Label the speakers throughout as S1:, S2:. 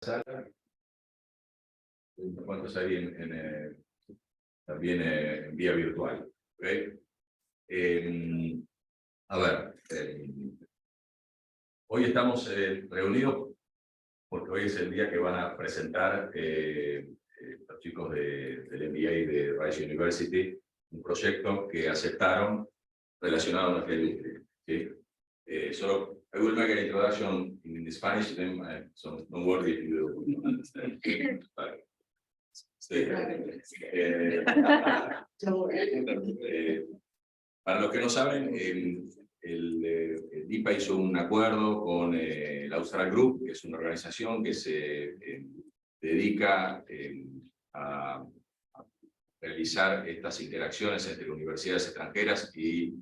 S1: sala. ¿Cuántos hay también en vía virtual? ¿Okay? A ver, hoy estamos reunidos porque hoy es el día que van a presentar los chicos del MBA de Rice University un proyecto que aceptaron relacionado a nuestra industria. ¿Sí? So I will make an introduction in Spanish, then so don't worry if you don't understand. But, para los que no saben, el IPA hizo un acuerdo con el Austral Group, que es una organización que se dedica a realizar estas interacciones entre universidades extranjeras y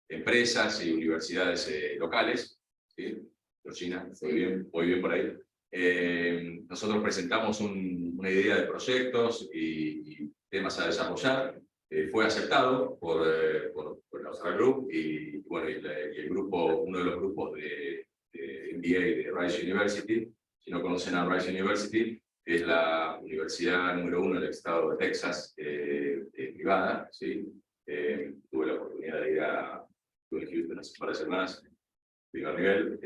S1: empresas y universidades locales. ¿Sí? Georgina, muy bien por ahí. Nosotros presentamos una idea de proyectos y temas a desarrollar. Fue aceptado por el Austral Group y bueno, el grupo, uno de los grupos de MBA de Rice University. Si no conocen a Rice University, es la universidad número 1 del estado de Texas, privada. ¿Sí? Tuve la oportunidad de ir a Houston hace un par de semanas, primer nivel,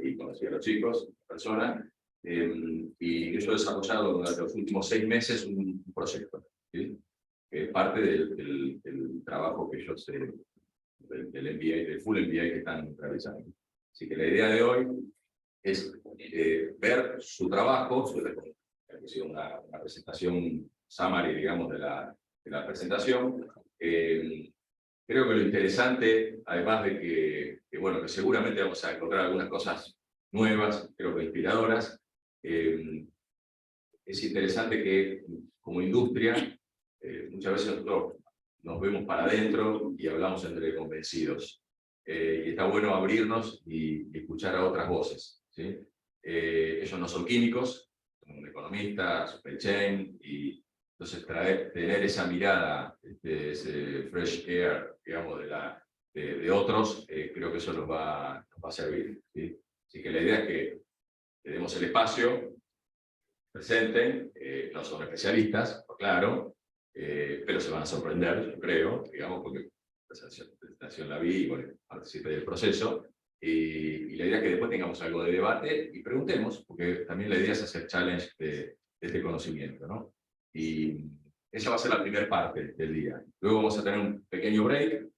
S1: y conocí a los chicos, personas, y yo he desarrollado durante los últimos 6 meses un proyecto, ¿sí? Que es parte del trabajo que ellos, del MBA, del full MBA que están realizando. Así que la idea de hoy es ver su trabajo, ha sido una presentación summary, digamos, de la presentación. Creo que lo interesante, además de que, bueno, que seguramente vamos a encontrar algunas cosas nuevas, creo que inspiradoras, es interesante que como industria, muchas veces nosotros nos vemos para adentro y hablamos entre convencidos. Y está bueno abrirnos y escuchar a otras voces. ¿Sí? Ellos no son químicos, son economistas, supply chain, y entonces tener esa mirada, ese fresh air, digamos, de otros, creo que eso nos va a servir. ¿Sí? Así que la idea es que le demos el espacio, presenten, no son especialistas, claro, pero se van a sorprender, yo creo, digamos, porque la presentación la vi y bueno, participé del proceso. Y la idea es que después tengamos algo de debate y preguntemos, porque también la idea es hacer challenge de este conocimiento, ¿no? Y esa va a ser la primera parte del día. Luego vamos a tener un pequeño break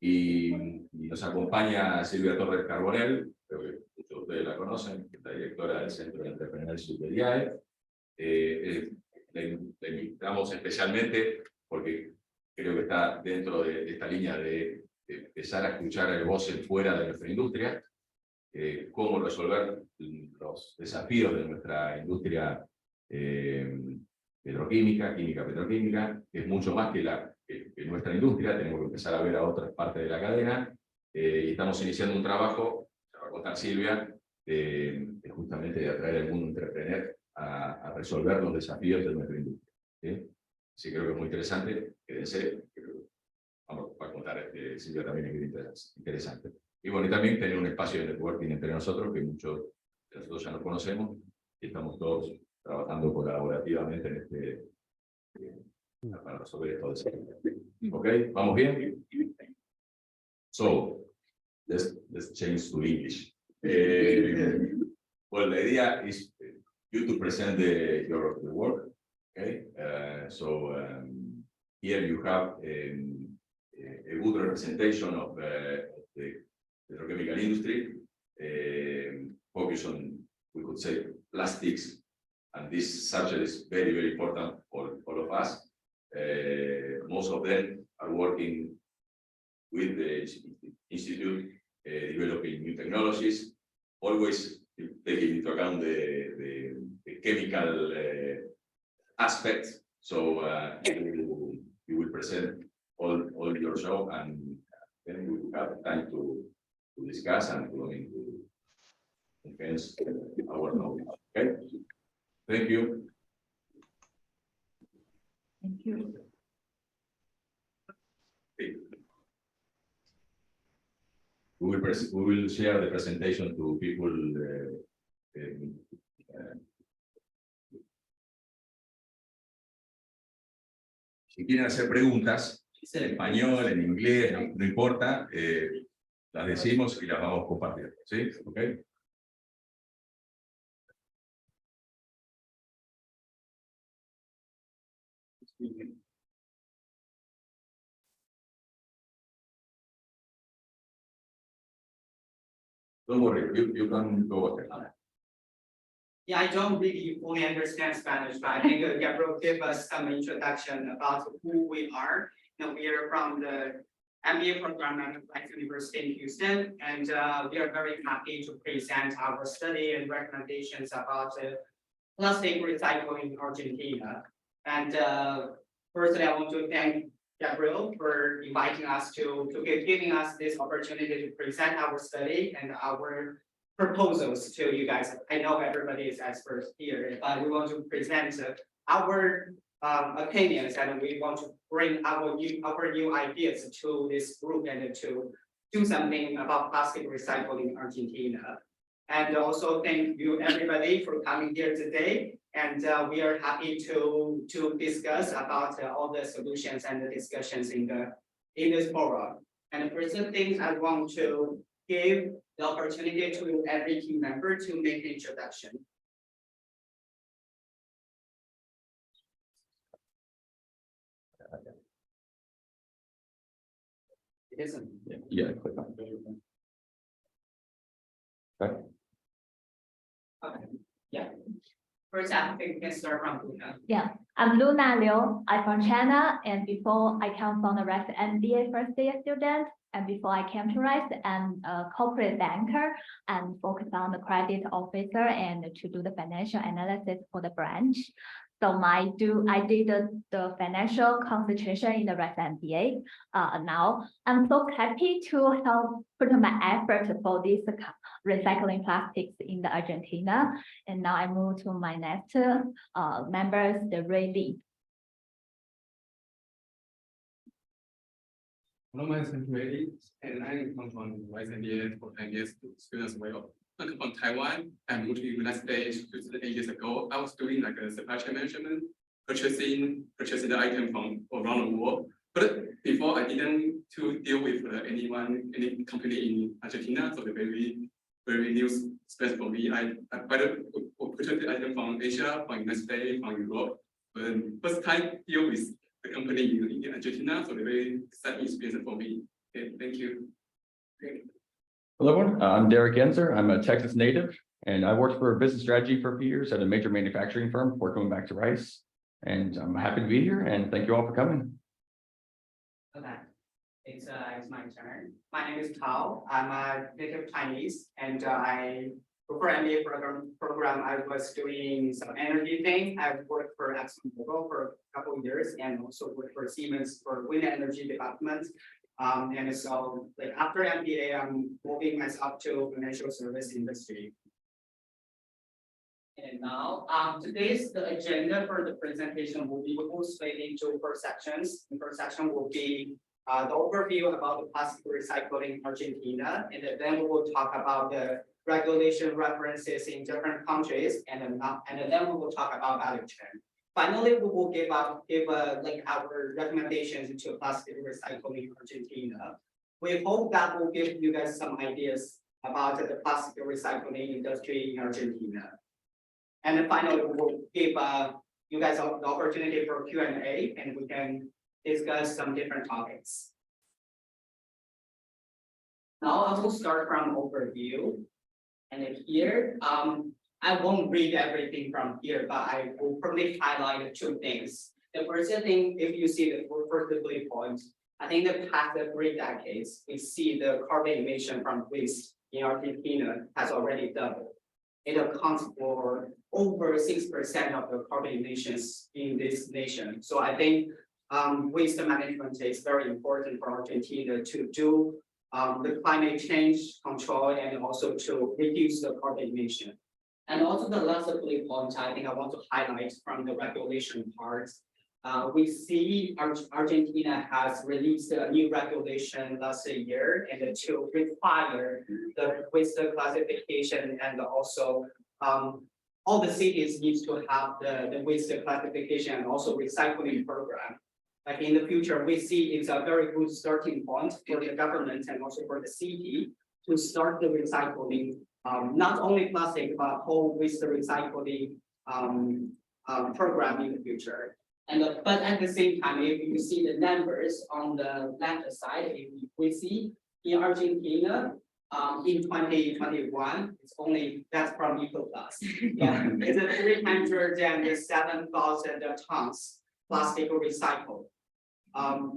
S1: y nos acompaña Silvia Torres Carbonell, creo que muchos de ustedes la conocen, que es la directora del Centro de Entrepreneurship del IAE. Le invitamos especialmente porque creo que está dentro de esta línea de empezar a escuchar voces fuera de nuestra industria, cómo resolver los desafíos de nuestra industria petroquímica, química-petroquímica, que es mucho más que nuestra industria. Tenemos que empezar a ver a otras partes de la cadena, y estamos iniciando un trabajo, se va a contar Silvia, justamente de atraer al mundo entrepreneur a resolver los desafíos de nuestra industria. ¿Sí? Así que creo que es muy interesante, quédense, vamos a contar Silvia también es muy interesante. Y bueno, y también tener un espacio de networking entre nosotros, que muchos de nosotros ya nos conocemos, y estamos todos trabajando colaborativamente en para resolver estos desafíos. ¿Ok? ¿Vamos bien? So, let's change to English. Well, the idea is you to present your work. Okay? Here you have a good representation of the petrochemical industry, focus on, we could say, plastics, and this subject is very, very important for all of us. Most of them are working with the institute, developing new technologies, always taking into account the chemical aspects. So you will present all your show, and then we will have time to discuss and to enhance our knowledge. Okay? Thank you.
S2: Thank you.
S1: Okay. We will share the presentation to people Si quieren hacer preguntas, en español, en inglés, no importa, las decimos y las vamos compartiendo, ¿sí? ¿Okay? Don't worry, you can go ahead.
S2: Yeah, I don't really fully understand Spanish, but I think Gabriel gave us some introduction about who we are. We are from the MBA program at Plástico University in Houston, and we are very happy to present our study and recommendations about plastic recycling in Argentina. And firstly, I want to thank Gabriel for inviting us giving us this opportunity to present our study and our proposals to you guys. I know everybody is experts here, but we want to present our opinions, and we want to bring our new ideas to this group and to do something about plastic recycling in Argentina. And also thank you everybody for coming here today. And we are happy to discuss about all the solutions and the discussions in this forum. And the first thing I want to give the opportunity to every team member to make an introduction. It isn't.
S1: Yeah, click on it. Okay.
S2: Okay. Yeah. First, I think we can start from Luna.
S3: Yeah, I'm Luna Liu. I'm from China, and before I come from the RISE MBA first year student, and before I came to RISE, I'm a corporate banker and focus on the credit officer and to do the financial analysis for the branch. So I did the financial concentration in the RISE MBA. Now I'm so happy to help put my effort for this recycling plastics in the Argentina. And now I move to my next members, the Ray Lee.
S4: Hello, my name is Ray, and I come from RISE MBA for 10 years students as well. I come from Taiwan. I moved to the United States 8 years ago. I was doing like a supply chain management, purchasing the item from around the world. But before I didn't to deal with any company in Argentina, so the very new space for me. I purchased the item from Asia, from United States, from Europe. But first time deal with the company in Argentina, so the very exciting experience for me. Okay, thank you.
S5: Hello, everyone. I'm Derek Genzer. I'm a Texas native, and I worked for business strategy for a few years at a major manufacturing firm before coming back to RISE. And I'm happy to be here, and thank you all for coming.
S2: Okay, it's my turn. My name is Tao. I'm a native Chinese, and before MBA program, I was doing some energy thing. I've worked for ExxonMobil for a couple of years, and also worked for Siemens for wind energy development. And so like after MBA, I'm moving myself to financial service industry. And now, today's the agenda for the presentation will be split into 4 sections. The first section will be the overview about the plastic recycling in Argentina, and then we will talk about the regulation references in different countries, and then we will talk about value chain. Finally, we will give like our recommendations to plastic recycling in Argentina. We hope that will give you guys some ideas about the plastic recycling industry in Argentina. And then finally, we will give you guys the opportunity for Q&A, and we can discuss some different topics. Now I will start from overview. And here, I won't read everything from here, but I will probably highlight 2 things. The first thing, if you see the first bullet point, I think the past 3 decades, we see the carbon emission from waste in Argentina has already doubled. It accounts for over 6% of the carbon emissions in this nation. So I think waste management is very important for Argentina to do the climate change control and also to reduce the carbon emission. And also the last bullet point, I think I want to highlight from the regulation part. We see Argentina has released a new regulation last year and to require the waste classification, and also all the cities need to have the waste classification and also recycling program. like in the future, we see it's a very good starting point for the government and also for the city to start the recycling, not only plastic, but whole waste recycling program in the future. And but at the same time, if you see the numbers on the left side, if we see in Argentina, in 2021, it's only that's from EcoPlus. Yeah, it's a 307,000 tons plastic recycled.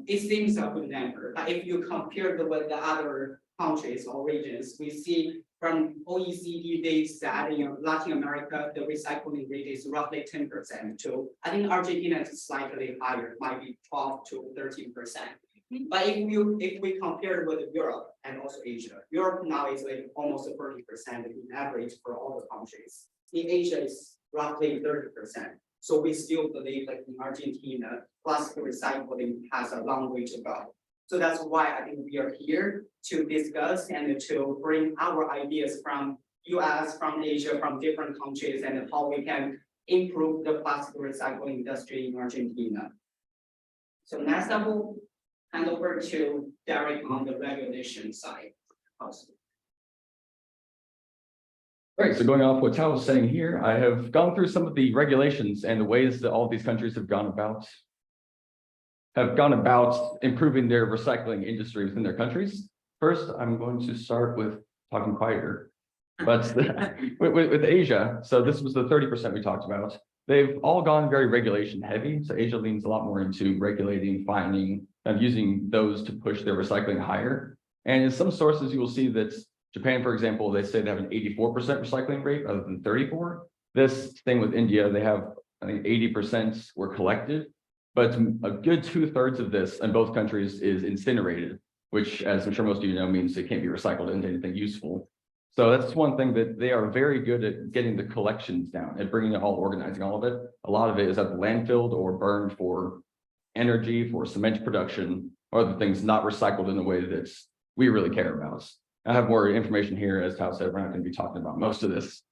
S2: It seems a good number, but if you compare with the other countries or regions, we see from OECD data that in Latin America, the recycling rate is roughly 10%. So I think Argentina is slightly higher, might be 12 to 13%. But if we compare with Europe and also Asia, Europe now is like almost 30% in average for all the countries. In Asia, it's roughly 30%. So we still believe that in Argentina, plastic recycling has a long way to go. So that's why I think we are here to discuss and to bring our ideas from US, from Asia, from different countries, and how we can improve the plastic recycling industry in Argentina. So next I will hand over to Derek on the regulation side.
S5: Great, so going off what Tao was saying here, I have gone through some of the regulations and the ways that all of these countries have gone about improving their recycling industry within their countries. First, I'm going to start with talking quieter, but with Asia, so this was the 30% we talked about. They've all gone very regulation heavy. So Asia leans a lot more into regulating, fining, and using those to push their recycling higher. And in some sources, you will see that Japan, for example, they say they have an 84% recycling rate rather than 34. This thing with India, they have, I think 80% were collected, but a good 2/3 of this in both countries is incinerated, which, as I'm sure most of you know, means it can't be recycled into anything useful. So that's one thing that they are very good at getting the collections down, at bringing it all, organizing all of it. A lot of it is at the landfilled or burned for energy, for cement production, or other things not recycled in a way that we really care about. I have more information here. As Tao said, we're not going to be talking about most of this.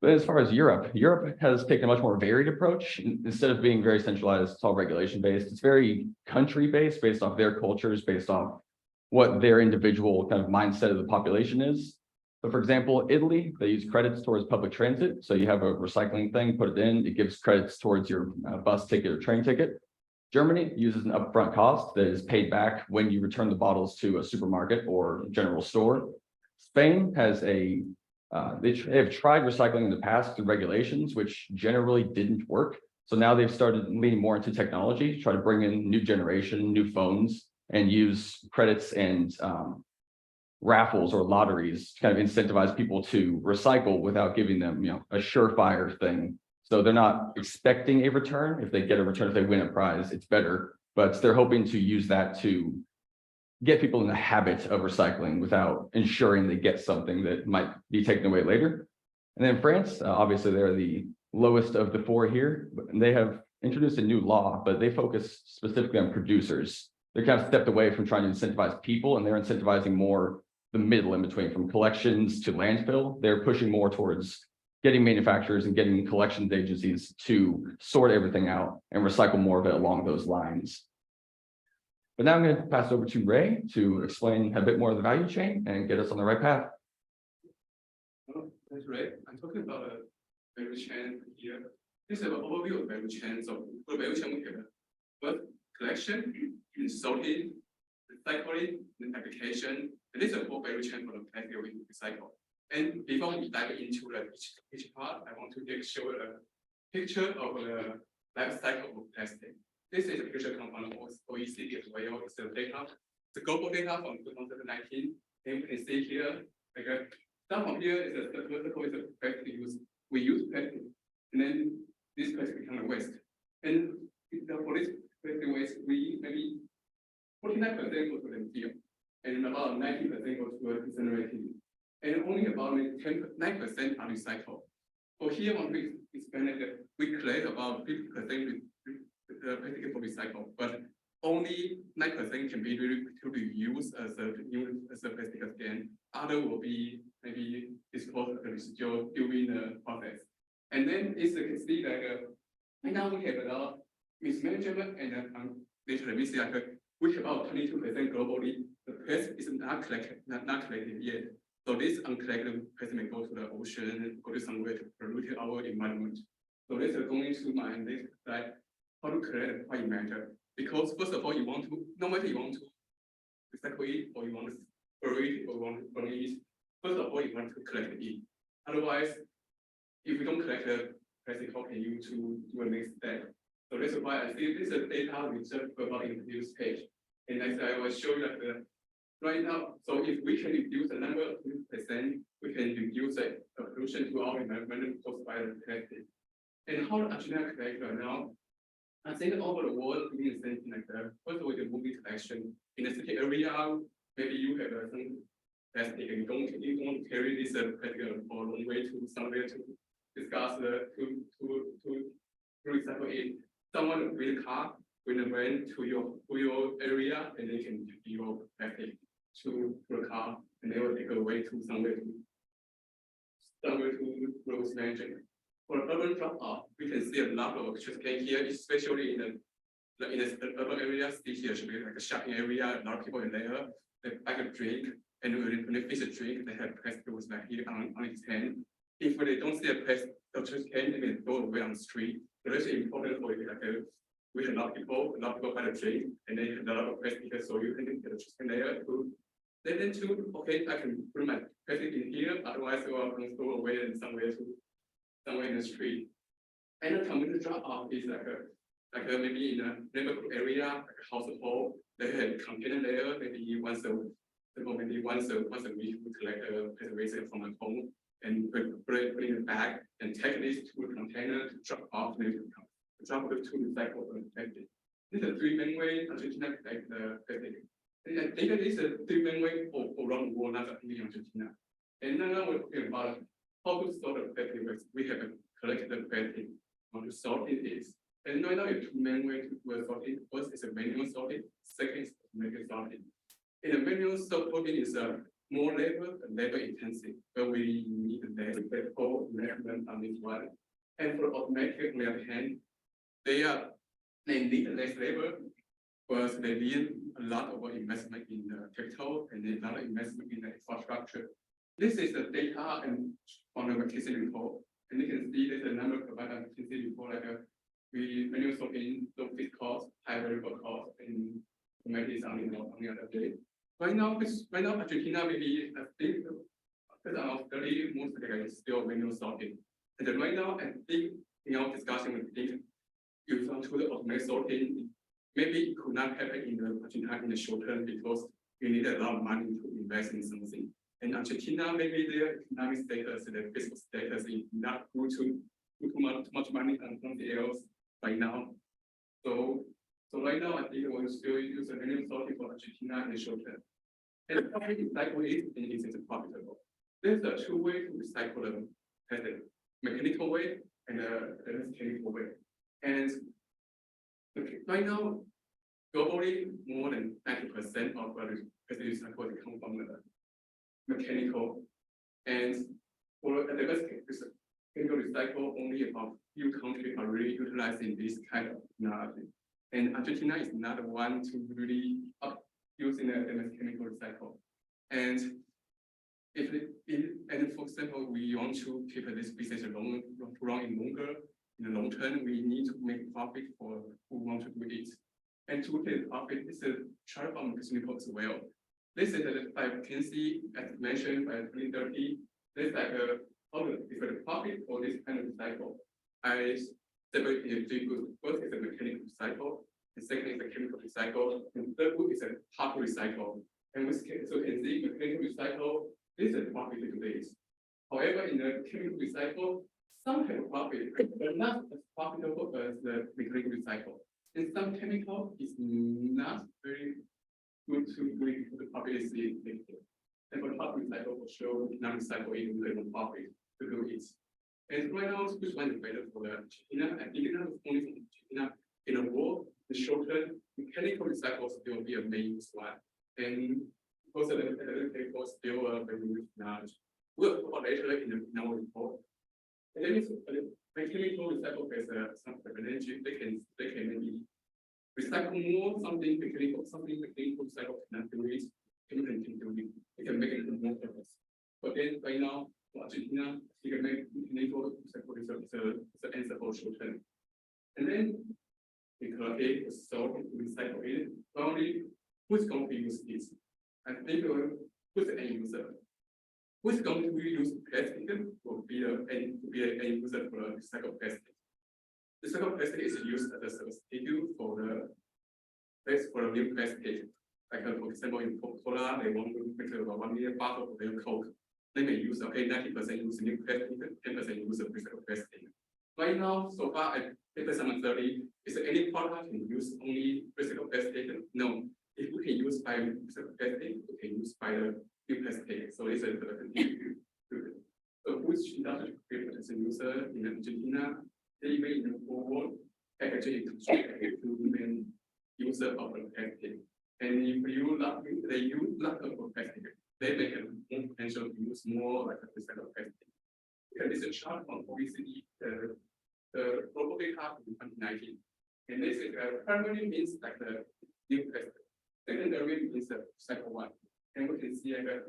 S5: But as far as Europe has taken a much more varied approach. Instead of being very centralized, it's all regulation based. It's very country based, based off their cultures, based off what their individual kind of mindset of the population is. So for example, Italy, they use credits towards public transit. So you have a recycling thing, put it in, it gives credits towards your bus ticket or train ticket. Germany uses an upfront cost that is paid back when you return the bottles to a supermarket or general store. Spain has they have tried recycling in the past through regulations, which generally didn't work. So now they've started leaning more into technology to try to bring in new generation, new phones, and use credits and raffles or lotteries to kind of incentivize people to recycle without giving them, a surefire thing. So they're not expecting a return. If they get a return, if they win a prize, it's better. But they're hoping to use that to get people in the habit of recycling without ensuring they get something that might be taken away later. And then France, obviously they're the lowest of the four here. They have introduced a new law, but they focus specifically on producers. They're kind of stepped away from trying to incentivize people, and they're incentivizing more the middle in between, from collections to landfill. They're pushing more towards getting manufacturers and getting collections agencies to sort everything out and recycle more of it along those lines. But now I'm going to pass it over to Ray to explain a bit more of the value chain and get us on the right path.
S4: That's right. I'm talking about a value chain here. This is an overview of value chain. So for value chain, we have first collection, sorting, recycling, and application. And this is a full value chain for the plastic we recycle. And before we dive into each part, I want to show a picture of the life cycle of plastic. This is a picture come from OECD as well. It's the data, the global data from 2019. And you can see here, some from here is the vertical is the plastic use. We use plastic, and then this plastic becomes a waste. And for this plastic waste, we maybe 49% goes to landfill, and about 90% goes to incinerating. And only about 9% are recycled. So here, when we explain it, we collect about 50% plastic for recycle, but only 9% can be reused as a plastic again. Other will be maybe disposed as a residual during the process. And then you can see that now we have a lot of mismanagement and literally means like we have about 22% globally. The plastic is not collected yet. So this uncollected plastic may go to the ocean, go to somewhere to pollute our environment. So this is going to my next slide. How to collect white matter? Because first of all, you want to, no matter you want to recycle it or you want to bury it or you want to burn it, first of all, you want to collect it. Otherwise, if you don't collect the plastic, how can you to do the next step? So that's why I think this is data research about in this page. And next I will show you like the right now. So if we can reduce the number of 2%, we can reduce the pollution to our environment caused by the plastic. And how Argentina collect right now? I think over the world, we need something like that. First, we can move into action. In the city area, maybe you have some plastic and you don't carry this plastic for a long way to somewhere to discuss to recycle it. Someone with a car, with a van to your area, and they can take your plastic to the car, and they will take it away to somewhere to growth management. For urban drop-off, we can see a lot of electricity here, especially in the urban areas. This year should be like a shopping area. A lot of people in there, they buy a drink, and when they finish a drink, they have plastic was like here on its hand. If they don't see a plastic can, they can go away on the street. So that's important for you. Like we have a lot of people buy the drink, and they have a lot of plastic, so you can get the chicken there too. Then too, okay, I can put my plastic in here. Otherwise, I can throw away in somewhere in the street. And the community drop-off is like maybe in a neighborhood area, like a household, they have container there, maybe once a week we collect a plastic waste from a home and put it in a bag and take this to a container to drop off to recycle the plastic. These are three main ways Argentina collect the plastic. And I think that is a three main way around the world, not only in Argentina. And now we're talking about how to sort the plastic waste. We have collected the plastic, how to sort it is. And right now, you have two main ways to sort it. First is a manual sorting, second is automatic sorting. In a manual sorting is more labor intensive, but we need less people measurement on this one. And for automatic, on the other hand, they need less labor, but they need a lot of investment in the capital and a lot of investment in the infrastructure. This is the data and on the McKinsey report, and you can see there's a number provided on the McKinsey report, like we manual sorting, low fixed cost, high variable cost, and automatic is on the other day. Right now, Argentina maybe I think about 30 most of it is still manual sorting. And then right now, I think in our discussion, we think if you want to the automatic sorting, maybe it could not happen in Argentina in the short term because we need a lot of money to invest in something. And Argentina, maybe their economic status, their fiscal status is not good to put too much money on something else right now. So right now, I think we will still use a manual sorting for Argentina in the short term. And the public recycle is profitable. There's a two way to recycle the plastic, mechanical way and a chemical way. And right now, globally, more than 90% of the plastic recycle come from the mechanical. And for the best chemical recycle, only about few countries are really utilizing this kind of technology. And Argentina is not the one to really using the chemical recycle. And for example, we want to keep this business running longer. In the long term, we need to make profit for who want to do it. And to get profit, this is a chart from the report as well. This is by McKinsey, as mentioned by 2030. There's like the profit for this kind of recycle. I separate it into two. First is a mechanical recycle, the second is a chemical recycle, and the third one is a hard recycle. And we can see mechanical recycle, this is profit to this. However, in the chemical recycle, some have profit, but not as profitable as the mechanical recycle. And some chemical is not very good to bring the profit is negative. And for hard recycle, for sure, we cannot recycle it with the profit to do it. And right now, which one is better for Argentina? I think not only for Argentina, in the world, the short term, mechanical recycles will be a main one. And because of the chemical still very large. We'll talk about later in our report. And then mechanical recycle has some energy, they can maybe recycle more, something quickly to recycle cannot do it, chemical can do it. We can make it more purpose. But then right now, for Argentina, you can make illegal recycle is the answer for short term. And then we collect the salt, recycle it. Only who's going to use this? I think who's the end user? Who's going to use plastic will be the end user for recycled plastic. Recycled plastic is used as a substitute for the new plastic. Like for example, in Coca-Cola, they want to make a 1 million bottle of their Coke. They may use 90% use new plastic, 10% use recycled plastic. Right now, so far, at 2030, is there any product can use only recycled plastic? No. If we can use by recycled plastic, we can use by the new plastic. So this is the so which industrial equipment is a user in Argentina? They may involve packaging construction to main user of the plastic. And if they use lot of plastic, they may have more potential to use more like a recycled plastic. There is a chart on OECD, the global data in 2019. And this is primary means like the new plastic. Secondary means the recycled one. And we can see that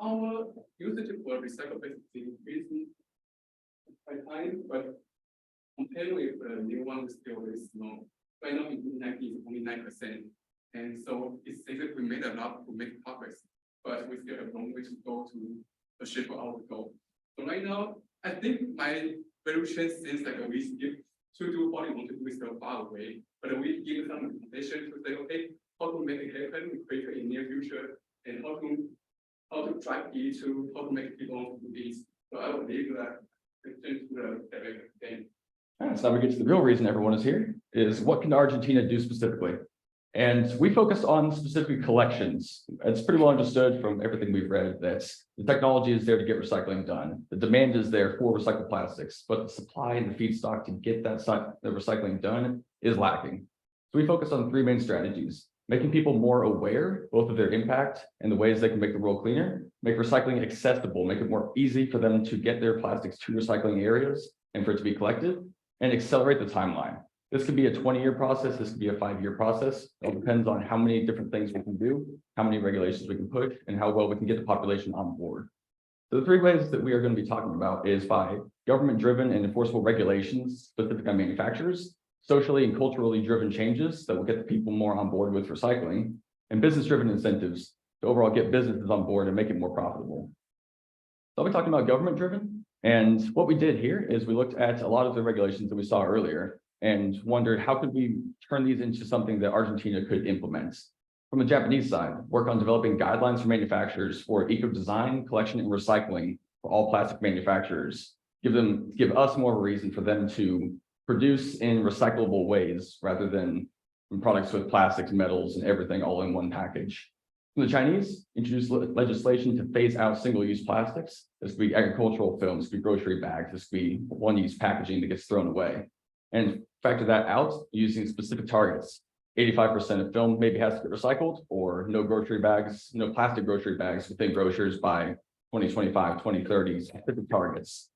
S4: our usage for recycled plastic is increasing by time, but compared with the new one, still very small. Right now in 2019 is only 9%. And so it seems that we made a lot to make progress, but we still have a long way to go to achieve our goal. So right now, I think my evolution seems like we still to do what we want to do is still far away, but we give some recommendation to say, okay, how to make it happen quicker in near future, and how to drive it to how to make people want to do this. So I will leave that to the director again.
S5: So now we get to the real reason everyone is here, is what can Argentina do specifically? And we focus on specific collections. It's pretty well understood from everything we've read that the technology is there to get recycling done. The demand is there for recycled plastics, but the supply and the feedstock to get the recycling done is lacking. So we focus on three main strategies: making people more aware, both of their impact and the ways they can make the world cleaner, make recycling accessible, make it more easy for them to get their plastics to recycling areas and for it to be collected, and accelerate the timeline. This could be a 20-year process. This could be a 5-year process. It all depends on how many different things we can do, how many regulations we can push, and how well we can get the population on board. So the three ways that we are going to be talking about is by government-driven and enforceable regulations specific on manufacturers, socially and culturally driven changes that will get the people more on board with recycling, and business-driven incentives to overall get businesses on board and make it more profitable. So I'll be talking about government-driven. And what we did here is we looked at a lot of the regulations that we saw earlier and wondered how could we turn these into something that Argentina could implement. From the Japanese side, work on developing guidelines for manufacturers for eco-design, collection, and recycling for all plastic manufacturers. Give us more of a reason for them to produce in recyclable ways rather than products with plastics, metals, and everything all in one package. From the Chinese, introduce legislation to phase out single-use plastics. This could be agricultural films, this could be grocery bags, this could be one-use packaging that gets thrown away. And factor that out using specific targets. 85% of film maybe has to get recycled, or no grocery bags, no plastic grocery bags within grocers by 2025, 2030, specific targets.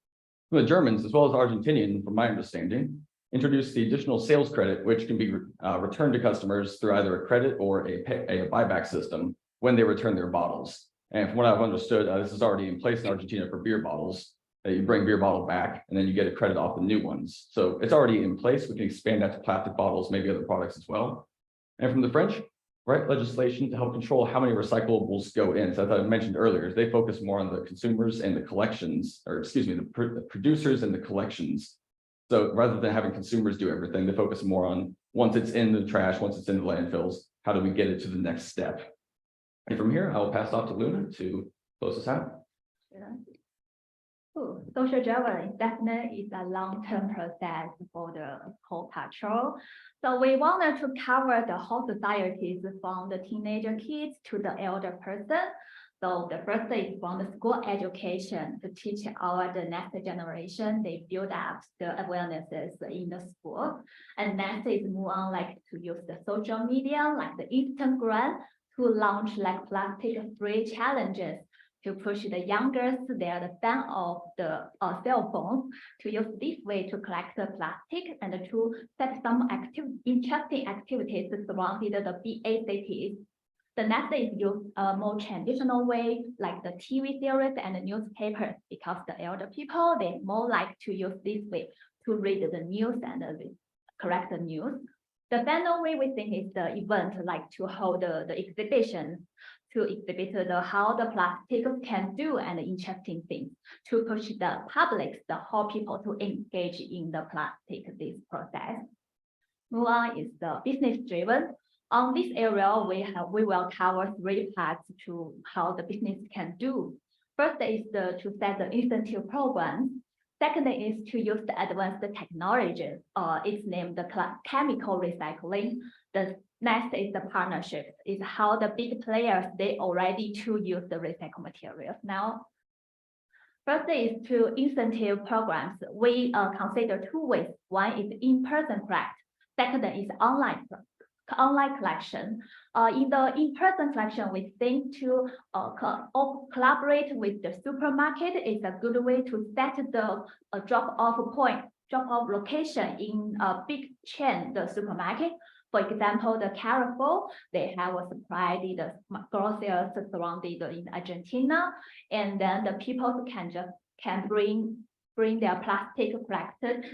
S5: From the Germans, as well as Argentinian, from my understanding, introduced the additional sales credit, which can be returned to customers through either a credit or a buyback system when they return their bottles. And from what I've understood, this is already in place in Argentina for beer bottles. You bring beer bottle back and then you get a credit off the new ones. So it's already in place. We can expand that to plastic bottles, maybe other products as well. And from the French, right, legislation to help control how many recyclables go in. So as I mentioned earlier, they focus more on the consumers and the collections, or excuse me, the producers and the collections. So rather than having consumers do everything, they focus more on once it's in the trash, once it's in the landfills, how do we get it to the next step? And from here, I will pass off to Luna to close us out.
S3: Social juggling definitely is a long-term process for the whole culture. So we wanted to cover the whole societies from the teenager kids to the elder person. So the first is from the school education to teach the next generation, they build up the awarenesses in the school. And next is move on like to use the social media, like the Instagram, to launch like plastic-free challenges to push the youngest, they are the fan of the cell phones, to use this way to collect the plastic and to set some interesting activities surrounding the BA cities. The next is use a more traditional way, like the TV series and the newspapers, because the elder people, they more like to use this way to read the news and correct the news. The final way we think is the event, like to hold the exhibition, to exhibit how the plastic can do and interesting things, to push the public, the whole people to engage in the plastic, this process. Move on is the business driven. On this area, we will cover 3 parts to how the business can do. First is to set the incentive programs. Second is to use the advanced technology. It's named the chemical recycling. The next is the partnership. Is how the big players, they already to use the recycled materials now. First is to incentive programs. We consider 2 ways. One is in-person collect. Second is online collection. In the in-person collection, we think to collaborate with the supermarket is a good way to set the drop-off location in a big chain, the supermarket. For example, the Carrefour, they have supplied the groceries surrounded in Argentina, and then the people can bring their plastic collected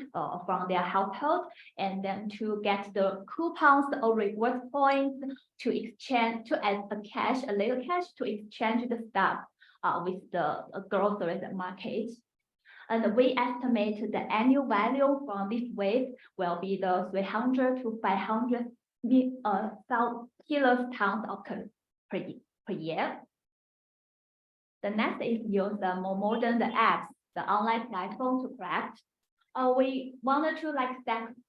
S3: from their household, and then to get the coupons or reward points to exchange, to add a little cash to exchange the stuff with the groceries market. And we estimate the annual value from this waste will be the 300 to 500 kilotons of per year. The next is use the more modern apps, the online platform to collect. We wanted to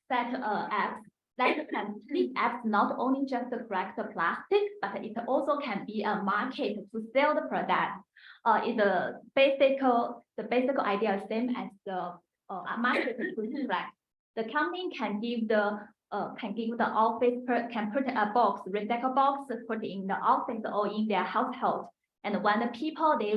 S3: set apps that can, these apps not only just collect the plastic, but it also can be a market to sell the product. The basic idea is same as the market to collect. The company can give the office can put a box, recycle box, put in the office or in their household. And when the people they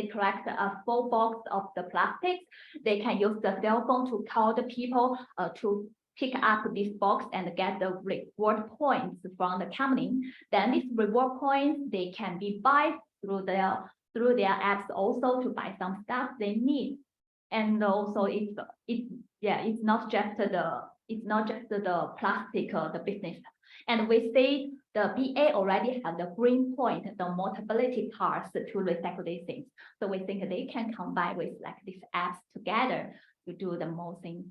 S3: collect a full box of the plastics, they can use the cell phone to call the people to pick up this box and get the reward points from the company. Then these reward points, they can be buy through their apps also to buy some stuff they need. And also it's not just the plastic, the business. And we see the BA already have the green point, the multiplication parts to recycle these things. So we think they can combine with these apps together to do the more things.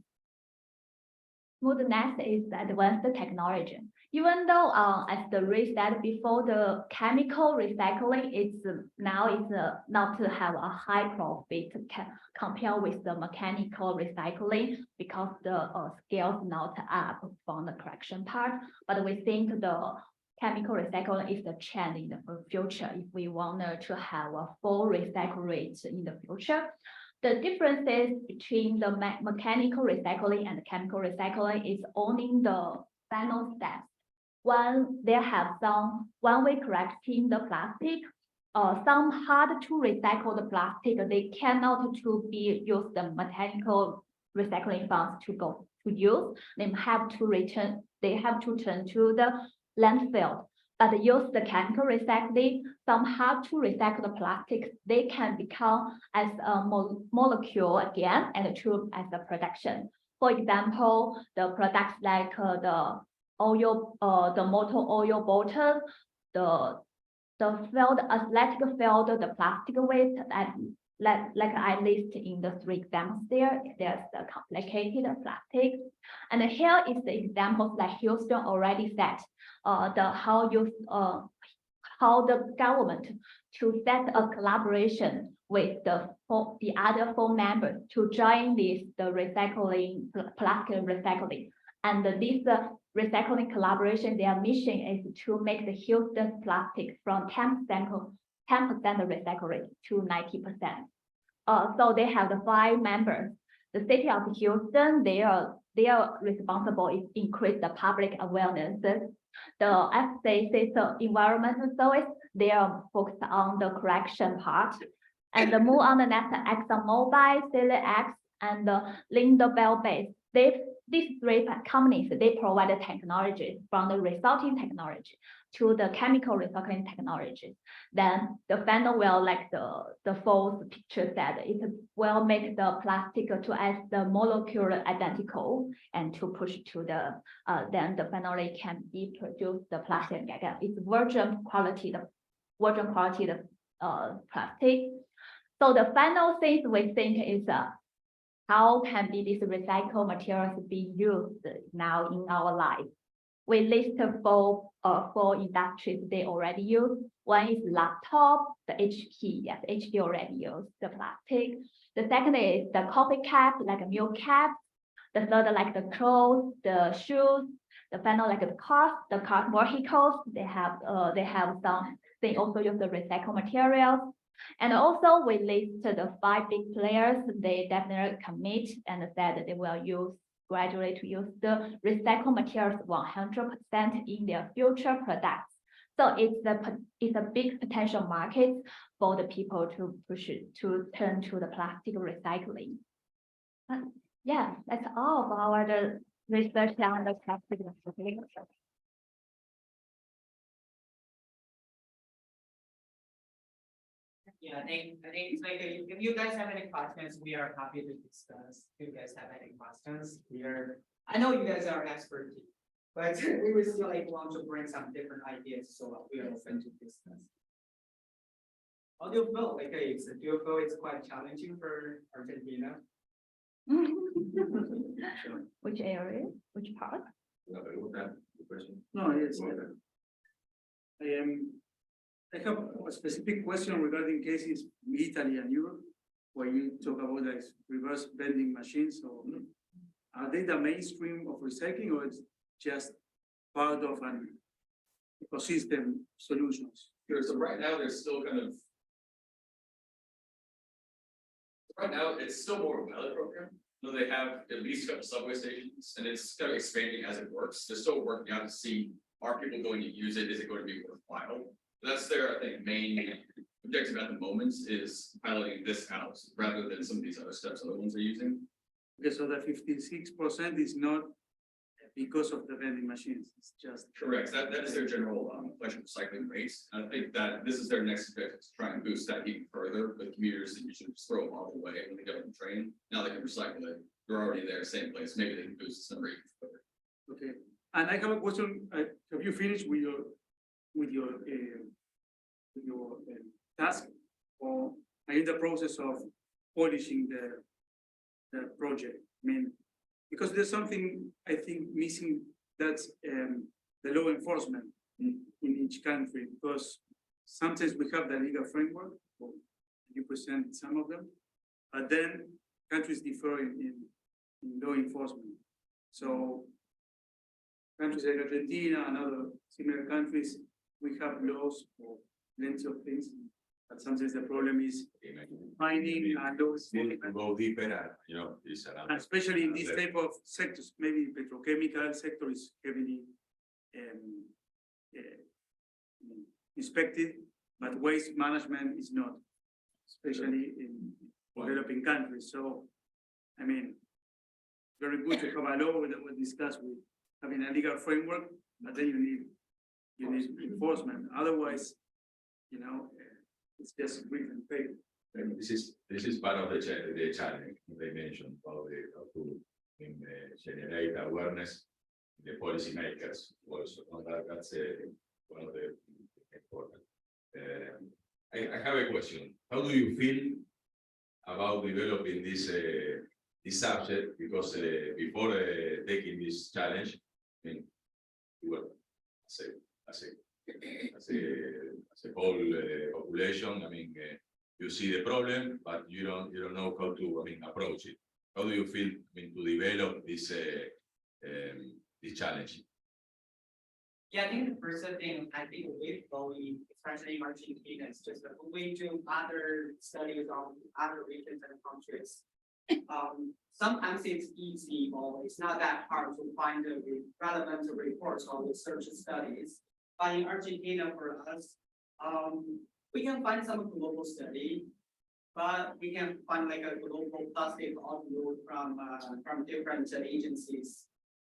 S3: The next is advanced technology. Even though, as the Ray said before, the chemical recycling is not to have a high profit compared with the mechanical recycling because the scale is not up from the collection part. But we think the chemical recycling is the trend in the future if we want to have a full recycle rate in the future. The differences between the mechanical recycling and the chemical recycling is only the final steps. When we collecting the plastic, some hard to recycle the plastic, they cannot to be used the mechanical recycling funds to use. They have to turn to the landfill. But use the chemical recycling, some hard to recycle the plastics, they can become as a molecule again and to as a production. For example, the products like the oil, the motor oil bottle, the athletic field, the plastic waste, and like I list in the 3 examples there, there's the complicated plastic. And here is the examples like Houston already said, how the government to set a collaboration with the other 4 members to join the plastic recycling. And this recycling collaboration, their mission is to make the Houston plastic from 10% recycle rate to 90%. So they have the 5 members. The city of Houston, they are responsible to increase the public awareness. The FCC, so environmental service, they are focused on the correction part. And the move on the next, ExxonMobil, SiliX, and Lindell-Base. These three companies, they provide the technologies from the resulting technology to the chemical recycling technology. Then the final will, like the false picture said, it will make the plastic to as the molecule identical and to push to the then the finally can be produced the plastic again. It's virgin quality plastic. So the final thing we think is how can these recycled materials be used now in our life? We list four industries they already use. One is laptop, the HP. Yes, HP already use the plastic. The second is the coffee cup, like a milk cap. The third, like the clothes, the shoes. The final, like the cars vehicles. They have some. They also use the recycled materials. And also we list the 5 big players. They definitely commit and said that they will gradually to use the recycled materials 100% in their future products. So it's a big potential market for the people to push it to turn to the plastic recycling. Yeah, that's all of our research on the plastic recycling.
S2: Yeah, I think it's like if you guys have any questions, we are happy to discuss. If you guys have any questions, I know you guys are expert, but we would still like want to bring some different ideas, so we are open to discuss. How do you feel? Like, do you feel it's quite challenging for Argentina?
S3: Which area? Which part?
S6: No, yes. I have a specific question regarding cases in Italy and Europe, where you talk about like reverse vending machines. So are they the mainstream of recycling, or it's just part of an ecosystem solutions?
S1: Sure, so right now there's still it's still more of a pilot program. So they have at least a couple subway stations, and it's kind of expanding as it works. They're still working out to see, are people going to use it? Is it going to be worthwhile? That's their, I think, main objective at the moment is piloting this out rather than some of these other steps other ones are using.
S6: Okay, so the 56% is not because of the vending machines. It's just
S1: Correct. That is their general collection recycling rates. I think that this is their next objective to try and boost that even further with commuters that usually just throw them all away when they get on the train. Now they can recycle it. They're already there, same place. Maybe they can boost this number even further.
S6: okay. And I have a question. Have you finished with your task, or are you in the process of polishing the project? I mean, because there's something I think missing, that's the law enforcement in each country, because sometimes we have the legal framework, or you present some of them, but then countries differ in law enforcement. So countries like Argentina and other similar countries, we have laws for plenty of things, but sometimes the problem is finding laws.
S1: To go deeper, is another.
S6: Especially in this type of sectors, maybe petrochemical sector is heavily inspected, but waste management is not, especially in developing countries. So, I mean, very good to have a law that we discuss with having a legal framework, but then you need enforcement. Otherwise, it's just written paper.
S1: And this is part of the challenge they mentioned about how to generate awareness in the policymakers also. That's one of the important. I have a question. How do you feel about developing this subject? Because before taking this challenge, I mean, you were as a whole population. I mean, you see the problem, but you don't know how to approach it. How do you feel to develop this challenge?
S2: Yeah, I think the first thing we especially in Argentina, is just that we do other studies on other regions and countries. Sometimes it's easy, or it's not that hard to find the relevant reports or research studies. But in Argentina, for us, We can find some global study, but we can find like a global plastic outlook from different agencies.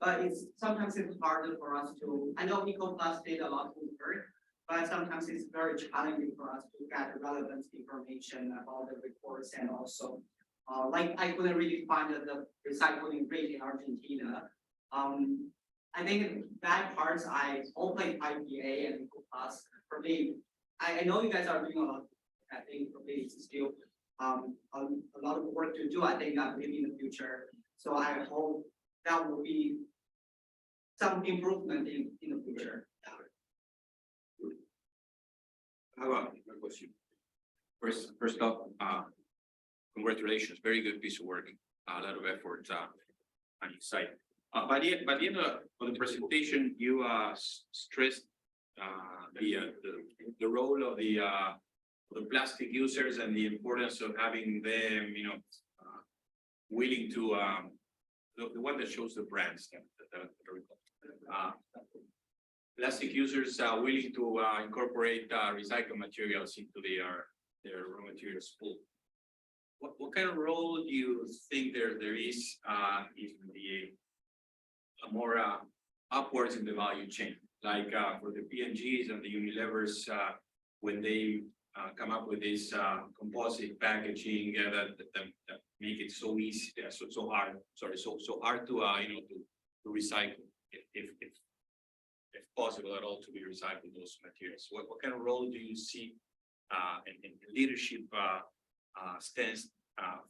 S2: But sometimes it's harder for us to, I know EcoPlus did a lot of work, but sometimes it's very challenging for us to get relevant information about the reports, and also, like I couldn't really find the recycling rate in Argentina. I think that parts I opened IPA and EcoPlus. For me, I know you guys are doing a lot. I think for me it's still a lot of work to do. I think maybe in the future. So I hope that will be some improvement in the future.
S1: How about a question? First off, congratulations, very good piece of work, a lot of effort on your side. By the end of the presentation, you stressed the role of the plastic users and the importance of having them, willing to the one that shows the brands plastic users are willing to incorporate recycled materials into their raw materials pool. What kind of role do you think there is in the more upwards in the value chain, like for the P&Gs and the Unilevers, when they come up with this composite packaging that make it so easy, so hard to to recycle, if possible at all, to be recycled those materials. What kind of role do you see in leadership stance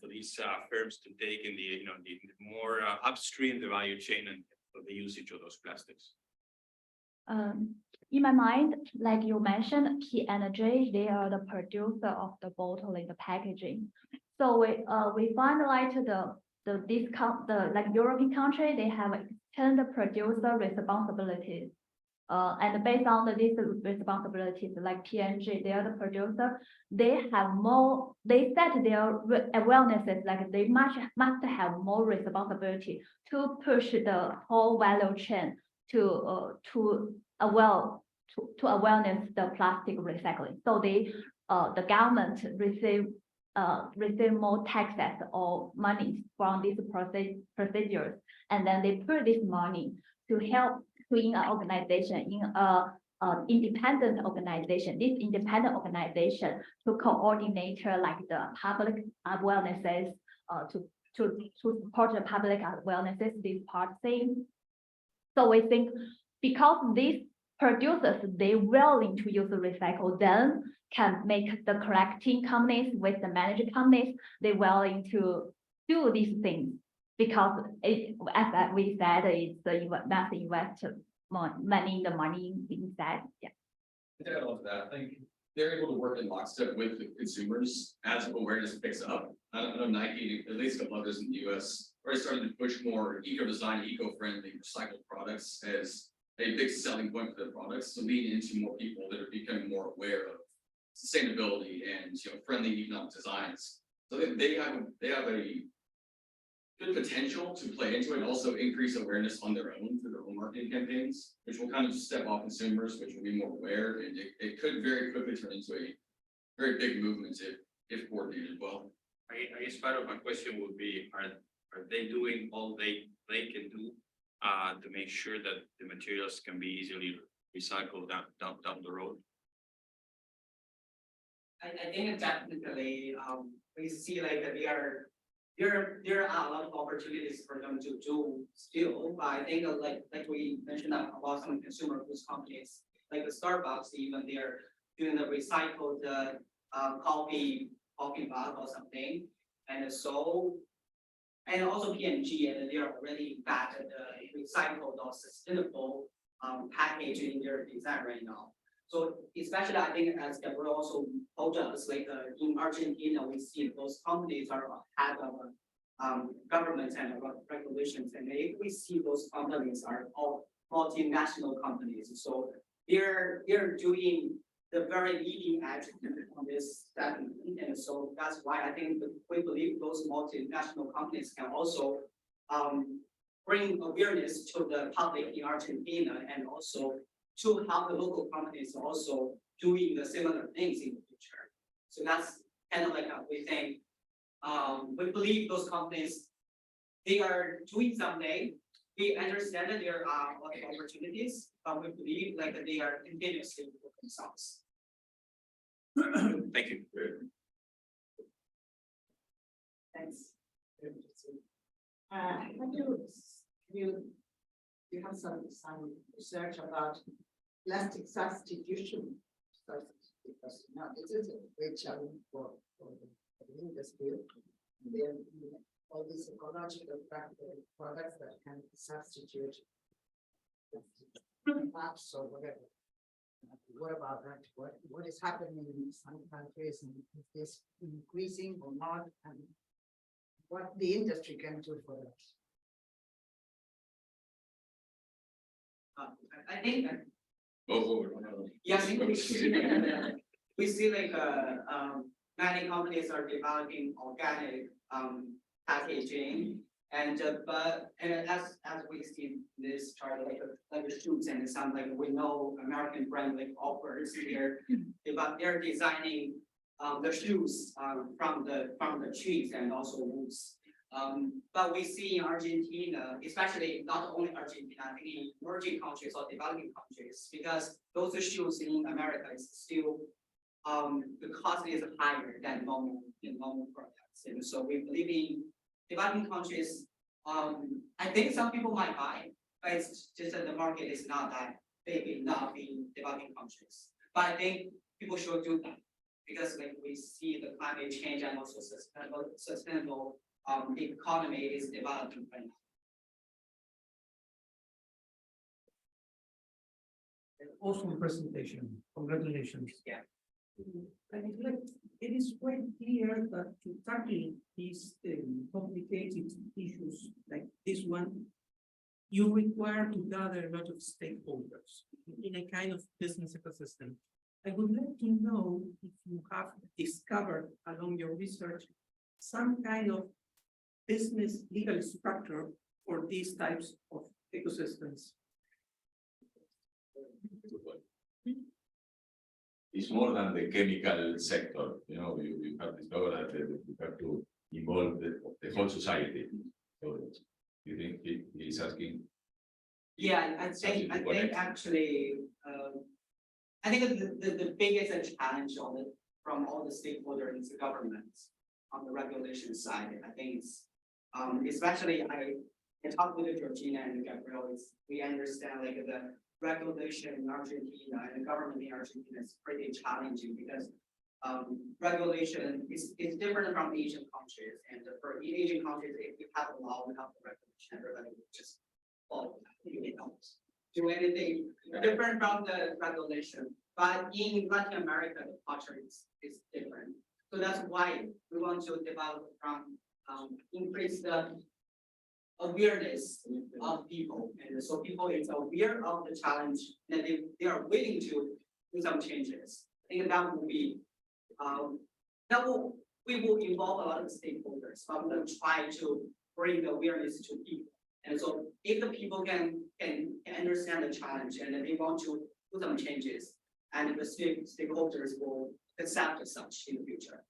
S1: for these firms to take in the the more upstream the value chain and for the usage of those plastics?
S3: In my mind, like you mentioned, P&G, they are the producer of the bottle and the packaging. So we find like the European country, they have extended producer responsibilities. And based on these responsibilities, like P&G, they are the producer. They have more. They set their awarenesses like they must have more responsibility to push the whole value chain to awareness the plastic recycling. So the government receive more taxes or money from these procedures, and then they put this money to help in an organization, in an independent organization. This independent organization to coordinate like the public awarenesses, to support the public awarenesses, this part thing. So we think because these producers, they willing to use the recycle, then can make the collecting companies with the managing companies, they willing to do these things. Because as we said, it's the invest money in the money inside. Yeah.
S5: To add on to that, I think they're able to work in lockstep with the consumers as awareness picks up. I know Nike, at least a couple others in the US, already started to push more eco-design, eco-friendly recycled products as a big selling point for their products, to lead into more people that are becoming more aware of sustainability and friendly economic designs. So they have a good potential to play into it and also increase awareness on their own through their own marketing campaigns, which will kind of step off consumers, which will be more aware, and it could very quickly turn into a very big movement if coordinated well.
S1: I guess part of my question would be, are they doing all they can do to make sure that the materials can be easily recycled down the road?
S2: I think definitely we see like that there are a lot of opportunities for them to do still, but I think like we mentioned about some consumer goods companies, like the Starbucks, even they're doing the recycled coffee mug or something, and also P&G, and they are already embedded recycled or sustainable packaging in their design right now. So especially I think as Gabriel also told us, like in Argentina, we see those companies are ahead of governments and regulations, and we see those companies are all multinational companies. So they're doing the very leading edge on this segment, and so that's why I think we believe those multinational companies can also bring awareness to the public in Argentina, and also to help the local companies also doing the similar things in the future. So that's kind of like we think, we believe those companies, they are doing something. We understand that there are a lot of opportunities, but we believe like that they are continuously for themselves.
S1: Thank you.
S2: Thanks.
S7: You have some research about plastic substitution? Because it is a great challenge for the industry. Then all these ecological products that can substitute maps or whatever. What about that? What is happening in some countries, and is this increasing or not? And what the industry can do for that?
S2: I think that
S1: Oh,
S2: yes, we see like many companies are developing organic packaging, and as we see this chart, like the shoes and some like we know American brand like offers they're designing the shoes from the trees and also woods. But we see in Argentina, especially not only Argentina, I think in emerging countries or developing countries, because those shoes in America is still the cost is higher than normal products. And so we believe in developing countries. I think some people might buy, but it's just that the market is not that big enough in developing countries. But I think people should do that because like we see the climate change and also sustainable the economy is developing right now.
S8: Awesome presentation. Congratulations.
S2: Yeah.
S8: It is quite clear that to tackle these complicated issues like this one, you require to gather a lot of stakeholders in a kind of business ecosystem. I would like to know if you have discovered along your research some kind of business legal structure for these types of ecosystems.
S1: It's more than the chemical sector, you have discovered that you have to involve the whole society. So you think he's asking?
S2: Yeah, I think actually, I think the biggest challenge of it from all the stakeholders is the government on the regulation side. I think it's especially I talked with Georgina and Gabriel. We understand like the regulation in Argentina and the government in Argentina is pretty challenging because regulation is different from Asian countries. And for Asian countries, if we have a law, we have the regulation, everybody will just follow that. You don't do anything different from the regulation. But in Latin America, the culture is different. So that's why we want to develop from increase the awareness of people, and so people is aware of the challenge and they are willing to do some changes. I think that will be we will involve a lot of stakeholders, but we will try to bring the awareness to people. And so if the people can understand the challenge and they want to do some changes, and the stakeholders will accept such in the future.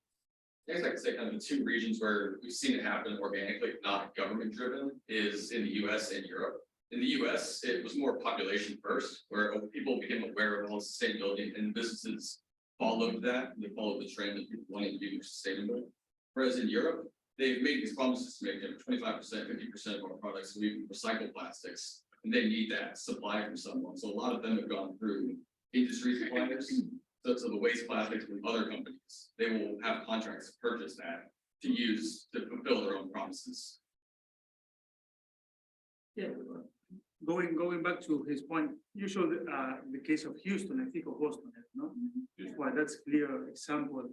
S4: There's like say kind of the two regions where we've seen it happen organically, not government driven, is in the US and Europe. In the US, it was more population first, where people became aware of all sustainability and businesses followed that. They followed the trend of people wanting to be more sustainable. Whereas in Europe, they've made these promises to make 25%, 50% of our products we recycle plastics, and they need that supply from someone. So a lot of them have gone through industry suppliers. So the waste plastics from other companies, they will have contracts to purchase that to use to fulfill their own promises.
S6: Yeah, going back to his point, you showed the case of Houston, I think, or Boston, no? Why that's clear example.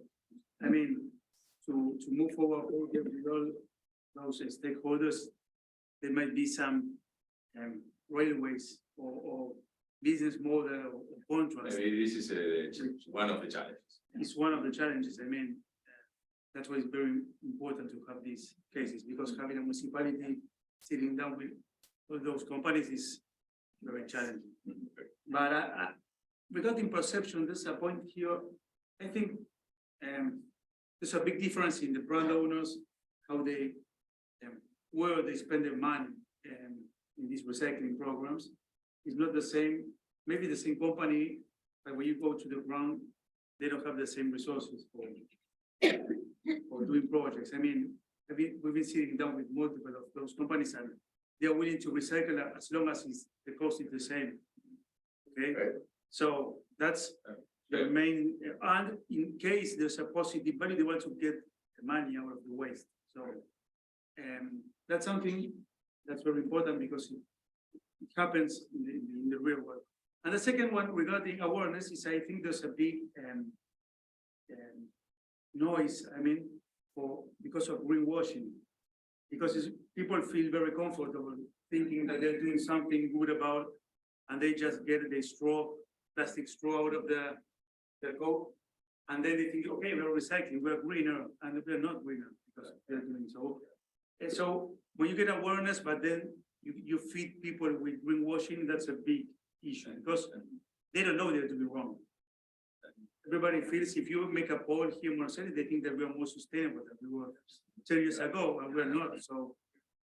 S6: I mean, to move forward with all those stakeholders, there might be some railways or business model or contracts.
S1: This is one of the challenges.
S6: It's one of the challenges. I mean, that's why it's very important to have these cases, because having a municipality sitting down with all those companies is very challenging. But regarding perception, there's a point here. I think there's a big difference in the brand owners, how they, where they spend their money in these recycling programs. It's not the same, maybe the same company, but when you go to the ground, they don't have the same resources for doing projects. I mean, we've been sitting down with multiple of those companies and they are willing to recycle as long as the cost is the same. Okay, so that's the main, and in case there's a positive value, they want to get the money out of the waste. So that's something that's very important because it happens in the real world. And the second one regarding awareness is I think there's a big noise, I mean, because of greenwashing, because people feel very comfortable thinking that they're doing something good about, and they just get the plastic straw out of the Coke, and then they think, okay, we're recycling, we're greener, and we're not greener because they're doing so. And so when you get awareness, but then you feed people with greenwashing, that's a big issue because they don't know they're doing wrong. Everybody feels if you make a poll here in Marseille, they think that we are more sustainable than we were 10 years ago, and we're not. So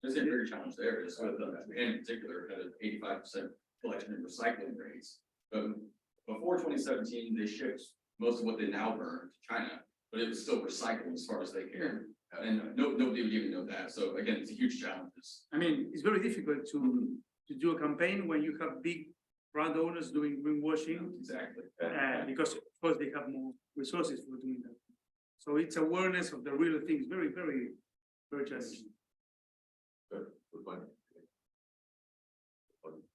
S5: There's a bigger challenge there is with, in particular, kind of 85% collection and recycling rates. Before 2017, they shipped most of what they now burn to China, but it was still recycled as far as they can. And nobody would even know that. So again, it's a huge challenge.
S6: I mean, it's very difficult to do a campaign when you have big brand owners doing greenwashing.
S5: Exactly.
S6: Because of course they have more resources for doing that. So it's awareness of the real things, very, very, very challenging.
S1: Good point.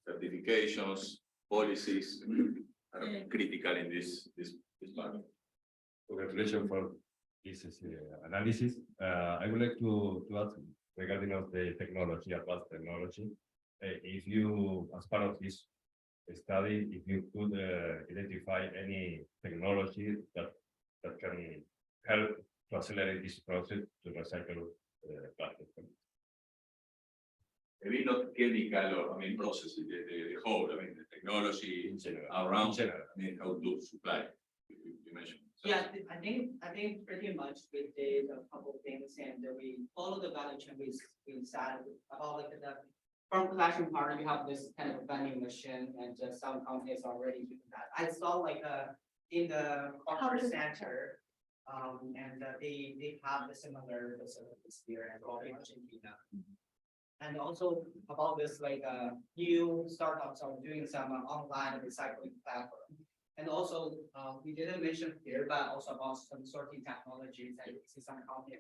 S1: Certifications, policies are critical in this part.
S9: Congratulations for this analysis. I would like to ask regarding of the technology, advanced technology. If you, as part of this study, if you could identify any technology that can help to accelerate this process to recycle plastic.
S1: Maybe not chemical or processes, the whole, the technology
S9: In general.
S1: around,
S9: In general.
S1: how to supply, you mentioned. So,
S2: Yeah, I think pretty much we did a couple of things and we follow the value chain we said about like from collection part, you have this kind of vending machine and some companies already doing that. I saw like in the corporate center, and they have the similar facilities here and all in Argentina. And also about this like new startups are doing some online recycling platform. And also we didn't mention here, but also about some sorting technologies that you see some company.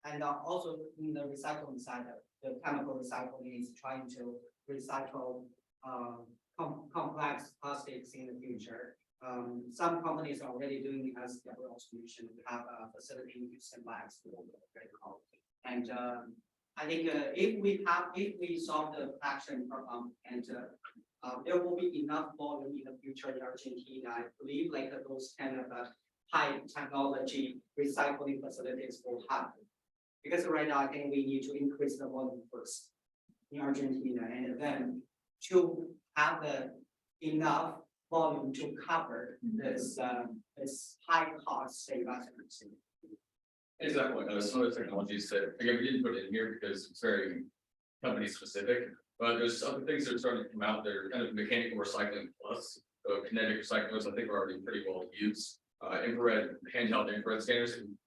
S2: And also in the recycling side, the chemical recycling is trying to recycle complex plastics in the future. Some companies are already doing as their own solution. We have a facility in Houston by and I think if we solve the action problem and there will be enough volume in the future in Argentina, I believe like those kind of high technology recycling facilities will happen. Because right now I think we need to increase the volume first in Argentina and then to have the enough volume to cover this high cost investments.
S5: Exactly. Some of the technologies that, again, we didn't put it in here because it's very company specific, but there's other things that are starting to come out that are kind of mechanical recycling plus. So kinetic recyclers, I think, are already pretty well used. Handheld infrared scanners can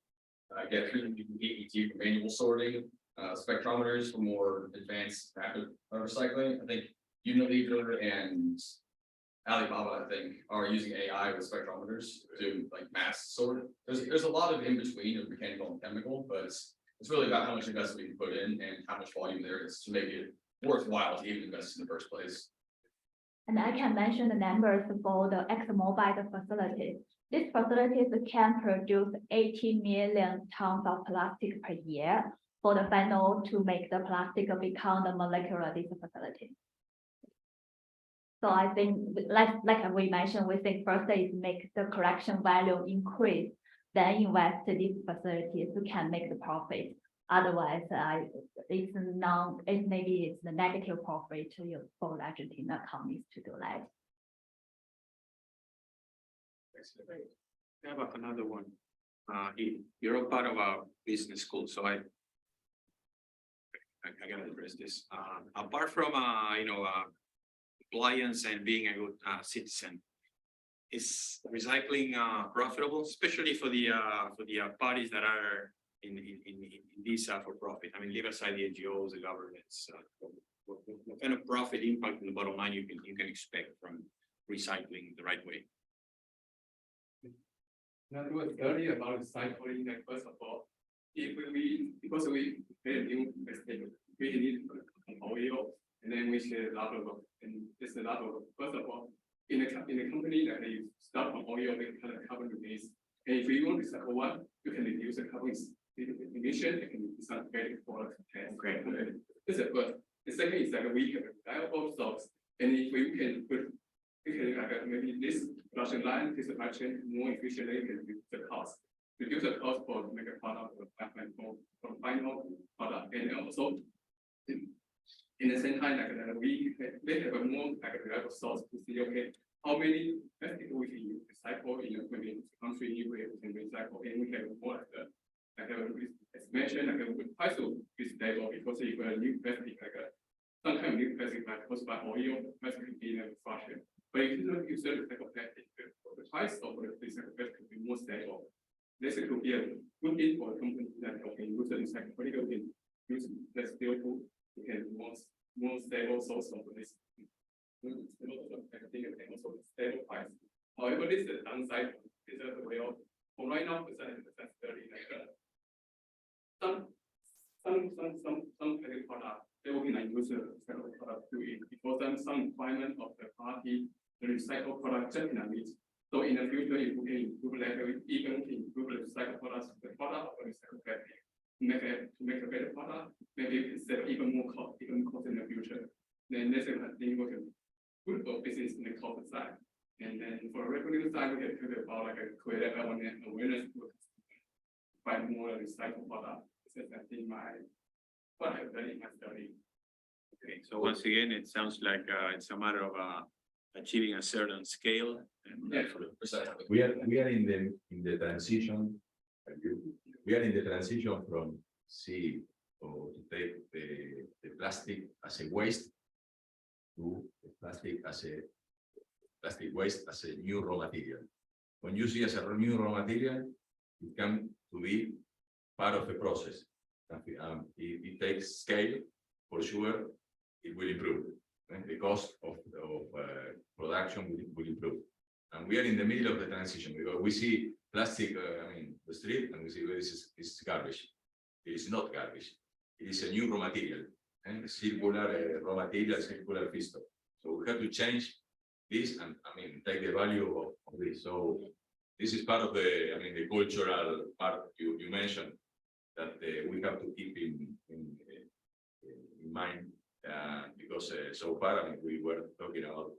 S5: get through PET for manual sorting, spectrometers for more advanced rapid recycling. I think Unilever and Alibaba, I think, are using AI with spectrometers to like mass sort. There's a lot of in between of mechanical and chemical, but it's really about how much investment we can put in and how much volume there is to make it worthwhile to even invest in the first place.
S3: And I can mention the numbers for the ExxonMobil facilities. These facilities can produce 80 million tons of plastic per year for the final to make the plastic become the molecular facility. So I think, like we mentioned, we think first is make the collection value increase, then invest in these facilities who can make the profit. Otherwise, maybe it's the negative profit for Argentina companies to do that.
S10: I have another one. You're a part of our business school, so I gotta address this. Apart from compliance and being a good citizen, is recycling profitable, especially for the parties that are in this for profit? I mean, leave aside the NGOs, the governments. What kind of profit impact on the bottom line you can expect from recycling the right way?
S4: Now, do a study about recycling, like first of all, because we made a new mistake, we need oil, and then we share a lot of, and it's a lot of, first of all, in a company that you start from oil, we kind of carbon release. And if you want to recycle one, you can reduce the carbon emission, you can start getting for okay. This is the first. The second is that we have reliable source, and if we can put, maybe this production line, this supply chain more efficiently, can reduce the cost. Reduce the cost for make a product from final product, and also in the same time, we have a more reliable source to see, okay, how many plastic we can recycle in maybe country we can recycle, and we can more as mentioned, we try to be stable because if a new plastic sometimes new plastic caused by oil, plastic can be in a fashion. But if you don't use the recycled plastic, the price of the recycled plastic will be more stable. This could be a good thing for a company that can use the recycled plastic, we can use less CO2, we can more stable source of this. And also stable price. However, this is the downside. This is the way of for right now. That's very some plastic product they will not use the recycled product to it because then some requirement of the party the recycled product just cannot meet. So in the future, if we can improve level, even improve the recycled products, the product of the recycled plastic to make a better product, maybe we can save even more cost in the future. Then this is I think we can put our business in the cost side. And then for revenue side, we can talk about create awareness to find more recycled product. This is I think what I've done in my study.
S10: Okay, so once again, it sounds like it's a matter of achieving a certain scale. And
S1: we are in the transition. We are in the transition from to take the plastic as a waste to the plastic waste as a new raw material. When you see as a new raw material, it can to be part of the process. It takes scale for sure. It will improve. And the cost of production will improve. And we are in the middle of the transition because we see plastic, the street, and we see this is garbage. It is not garbage. It is a new raw material, and circular raw material, circular feedstock. So we have to change this and take the value of this. So this is part of the cultural part you mentioned that we have to keep in mind. Because so far, we were talking about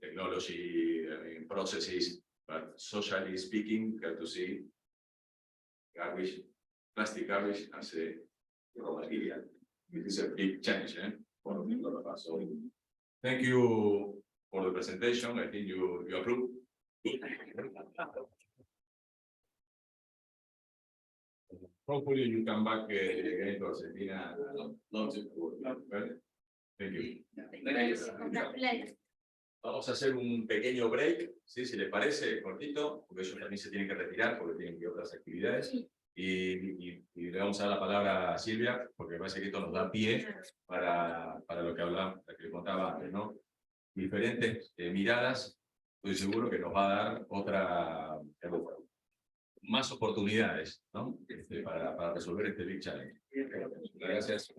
S1: technology, processes, but socially speaking, we have to see garbage, plastic garbage as a raw material. This is a big change for all of us. So thank you for the presentation. I think you approve. Hopefully you come back again to Argentina. Thank you. Vamos a hacer un pequeño break, ¿sí? Si les parece, cortito, porque ellos también se tienen que retirar porque tienen que ir a otras actividades. Y le vamos a dar la palabra a Silvia, porque parece que esto nos da pie para lo que hablaba, lo que le contaba antes, ¿no? Diferentes miradas, estoy seguro que nos va a dar más oportunidades, ¿no? Para resolver este big challenge. Gracias.